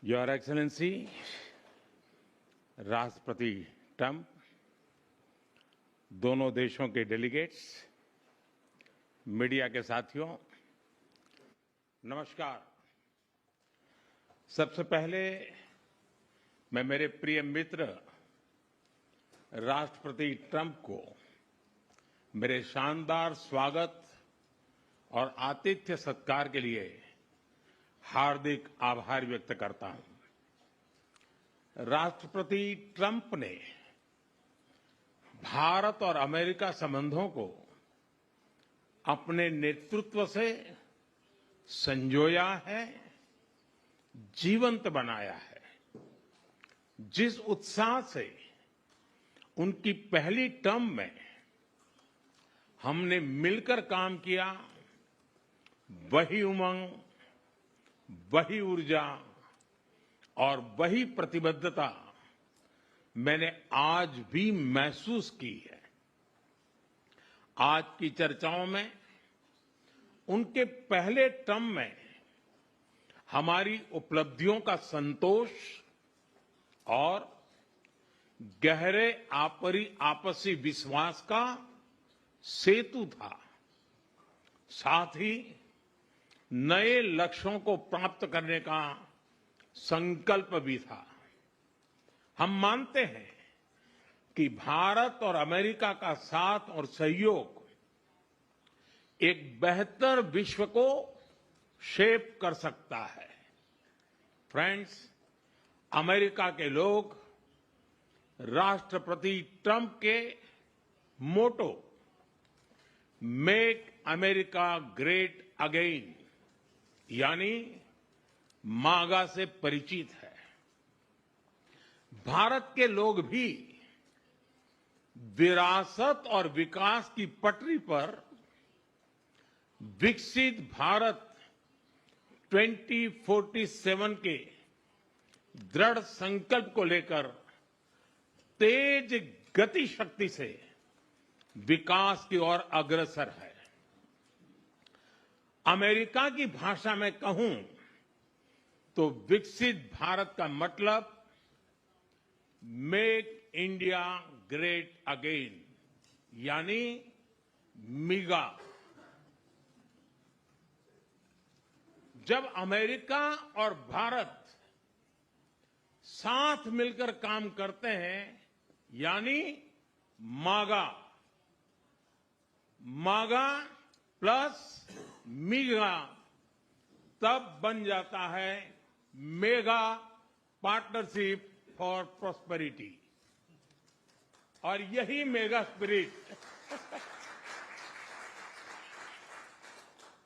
Your excellency, राष्ट्रपति Trump, दोनों देशों के डेलीगेट्स, मीडिया के साथियों, नमस्कार। सबसे पहले मैं मेरे प्रिय मित्र राष्ट्रपति ट्रंप को मेरे शानदार स्वागत और आतिथ्य सत्कार के लिए हार्दिक आभार व्यक्त करता हूं। राष्ट्रपति ट्रंप ने भारत और अमेरिका संबंधों को अपने नेतृत्व से संजोया है, जीवंत बनाया है। जिस उत्साह से उनकी पहली टर्म में हमने मिलकर काम किया, वही उमंग, वही ऊर्जा और वही प्रतिबद्धता मैंने आज भी महसूस की है। आज की चर्चाओं में उनके पहले टर्म में हमारी उपलब्धियों का संतोष और गहरे आपसी विश्वास का सेतु था। साथ ही नए लक्ष्यों को प्राप्त करने का संकल्प भी था। हम मानते हैं कि भारत और अमेरिका का साथ और सहयोग एक बेहतर विश्व को शेप कर सकता है। फ्रेंड्स, अमेरिका के लोग राष्ट्रपति ट्रंप के मोटो मेक अमेरिका ग्रेट अगेन यानी मागा से परिचित है। भारत के लोग भी विरासत और विकास की पटरी पर विकसित भारत 2047 के दृढ़ संकल्प को लेकर तेज गति शक्ति से विकास की ओर अग्रसर है। अमेरिका की भाषा में कहूं तो विकसित भारत का मतलब मेक इंडिया ग्रेट अगेन यानी मिगा। जब अमेरिका और भारत साथ मिलकर काम करते हैं यानी मागा, मागा प्लस मिगा, तब बन जाता है मेगा पार्टनरशिप फॉर प्रॉस्पेरिटी। और यही मेगा स्पिरिट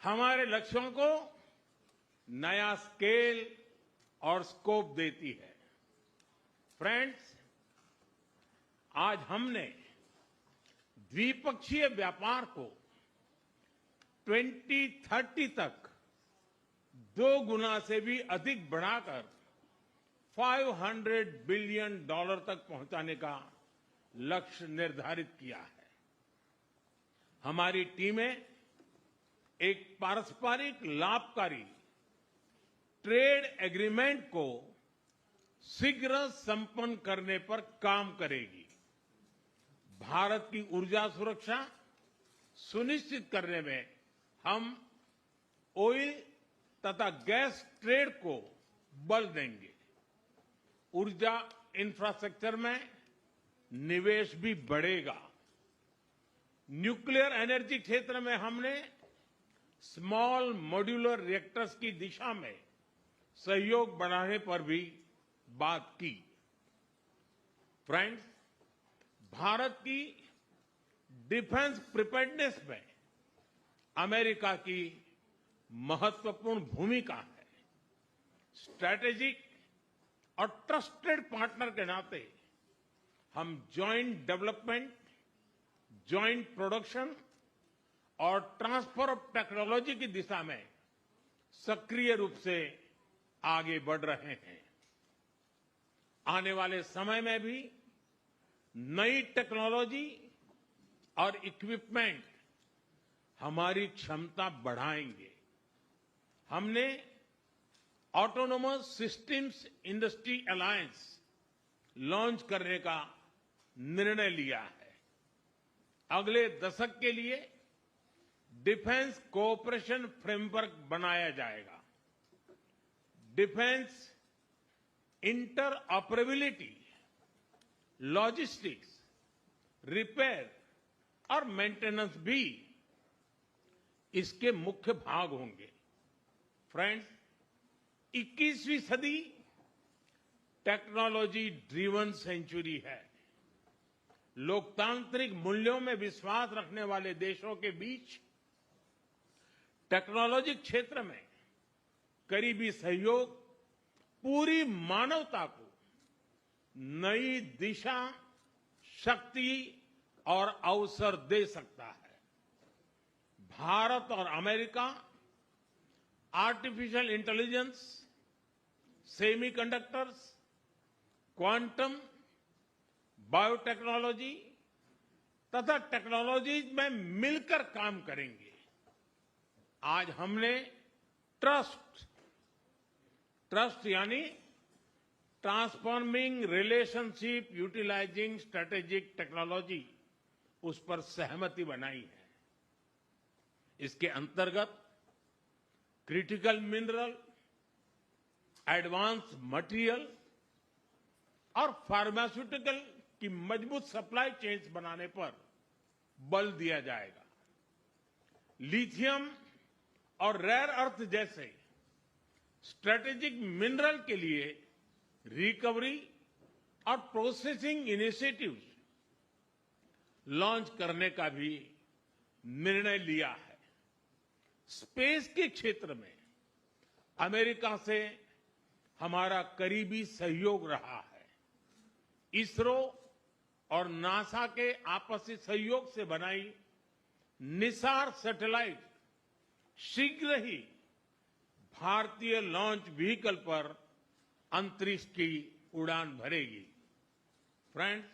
हमारे लक्ष्यों को नया स्केल और स्कोप देती है। फ्रेंड्स, आज हमने द्विपक्षीय व्यापार को 2030 तक 2 गुना से भी अधिक बढ़ाकर $500 बिलियन तक पहुंचाने का लक्ष्य निर्धारित किया है। हमारी टीमें एक पारस्परिक लाभकारी ट्रेड एग्रीमेंट को शीघ्र संपन्न करने पर काम करेगी। भारत की ऊर्जा सुरक्षा सुनिश्चित करने में हम ऑयल तथा गैस ट्रेड को बल देंगे। ऊर्जा इंफ्रास्ट्रक्चर में निवेश भी बढ़ेगा। न्यूक्लियर एनर्जी क्षेत्र में हमने स्मॉल मॉड्यूलर रिएक्टर्स की दिशा में सहयोग बढ़ाने पर भी बात की। फ्रेंड्स, भारत की डिफेंस प्रिपेयर्डनेस में अमेरिका की महत्वपूर्ण भूमिका है। स्ट्रैटेजिक और ट्रस्टेड पार्टनर के नाते हम जॉइंट डेवलपमेंट, जॉइंट प्रोडक्शन और ट्रांसफर ऑफ टेक्नोलॉजी की दिशा में सक्रिय रूप से आगे बढ़ रहे हैं। आने वाले समय में भी नई टेक्नोलॉजी और इक्विपमेंट हमारी क्षमता बढ़ाएंगे। हमने autonomous systems industry alliance launch करने का निर्णय लिया है। अगले दशक के लिए डिफेंस कोऑपरेशन फ्रेमवर्क बनाया जाएगा। डिफेंस इंटरऑपरेबिलिटी, लॉजिस्टिक्स, रिपेयर और मेंटेनेंस भी इसके मुख्य भाग होंगे। फ्रेंड्स, 21वीं सदी टेक्नोलॉजी ड्रिवन सेंचुरी है। लोकतांत्रिक मूल्यों में विश्वास रखने वाले देशों के बीच टेक्नोलॉजी क्षेत्र में करीबी सहयोग पूरी मानवता को नई दिशा, शक्ति और अवसर दे सकता है। भारत और America artificial intelligence, semiconductors, quantum, biotechnology तथा टेक्नोलॉजीज में मिलकर काम करेंगे। आज हमने ट्रस्ट यानी transforming relationship utilizing strategic technology, उस पर सहमति बनाई है। इसके अंतर्गत क्रिटिकल मिनरल, एडवांस मटेरियल और फार्मास्यूटिकल की मजबूत सप्लाई चेन्स बनाने पर बल दिया जाएगा। लिथियम और रेयर अर्थ जैसे स्ट्रेटेजिक मिनरल के लिए रिकवरी और प्रोसेसिंग इनिशिएटिव्स लॉन्च करने का भी निर्णय लिया है। स्पेस के क्षेत्र में अमेरिका से हमारा करीबी सहयोग रहा है। इसरो और नासा के आपसी सहयोग से बनाई निसार सैटेलाइट शीघ्र ही भारतीय लॉन्च व्हीकल पर अंतरिक्ष की उड़ान भरेगी। फ्रेंड्स,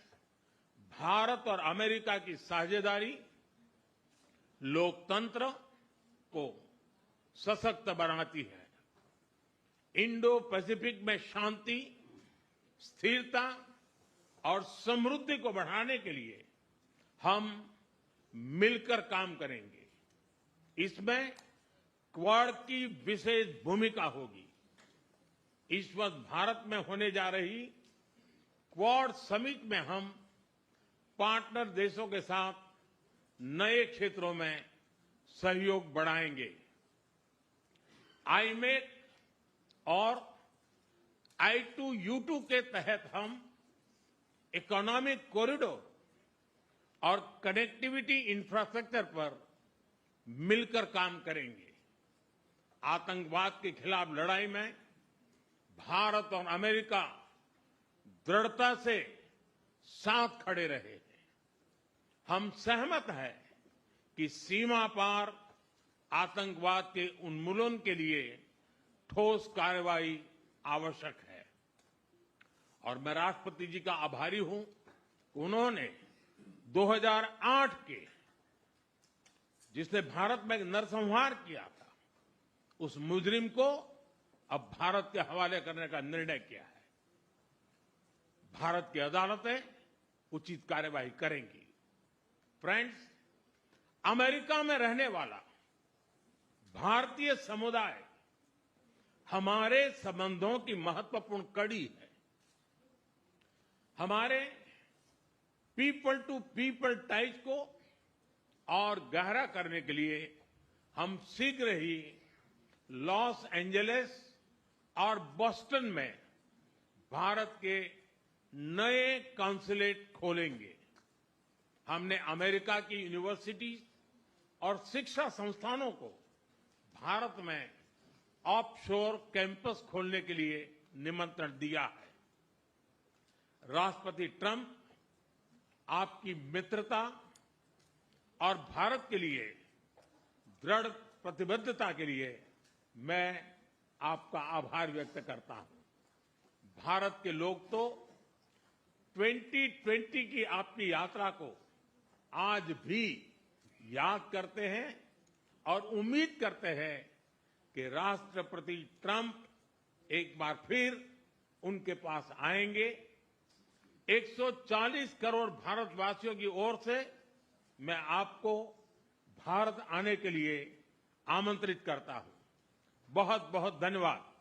भारत और अमेरिका की साझेदारी लोकतंत्र को सशक्त बनाती है। इंडो पैसिफिक में शांति, स्थिरता और समृद्धि को बढ़ाने के लिए हम मिलकर काम करेंगे। इसमें क्वाड की विशेष भूमिका होगी। इस वक्त भारत में होने जा रही क्वाड समिट में हम पार्टनर देशों के साथ नए क्षेत्रों में सहयोग बढ़ाएंगे। आईमेक और I2U2 के तहत हम इकोनॉमिक कॉरिडोर और कनेक्टिविटी इंफ्रास्ट्रक्चर पर मिलकर काम करेंगे। आतंकवाद के खिलाफ लड़ाई में भारत और अमेरिका दृढ़ता से साथ खड़े रहे हैं। हम सहमत हैं कि सीमा पार आतंकवाद के उन्मूलन के लिए ठोस कार्रवाई आवश्यक है। और मैं राष्ट्रपति जी का आभारी हूं, उन्होंने 2008 के जिसने भारत में नरसंहार किया था, उस मुजरिम को अब भारत के हवाले करने का निर्णय किया है। भारत की अदालतें उचित कार्यवाही करेंगी। फ्रेंड्स, अमेरिका में रहने वाला भारतीय समुदाय हमारे संबंधों की महत्वपूर्ण कड़ी है। हमारे पीपल टू पीपल टाइज को और गहरा करने के लिए हम शीघ्र ही लॉस एंजलिस और बोस्टन में भारत के नए कॉन्सुलेट खोलेंगे। हमने अमेरिका की यूनिवर्सिटी और शिक्षा संस्थानों को भारत में ऑफशोर कैंपस खोलने के लिए निमंत्रण दिया है। राष्ट्रपति ट्रंप, आपकी मित्रता और भारत के लिए दृढ़ प्रतिबद्धता के लिए मैं आपका आभार व्यक्त करता हूं। भारत के लोग तो 2020 की आपकी यात्रा को आज भी याद करते हैं और उम्मीद करते हैं कि राष्ट्रपति ट्रंप एक बार फिर उनके पास आएंगे। 140 करोड़ भारतवासियों की ओर से मैं आपको भारत आने के लिए आमंत्रित करता हूं। बहुत बहुत धन्यवाद।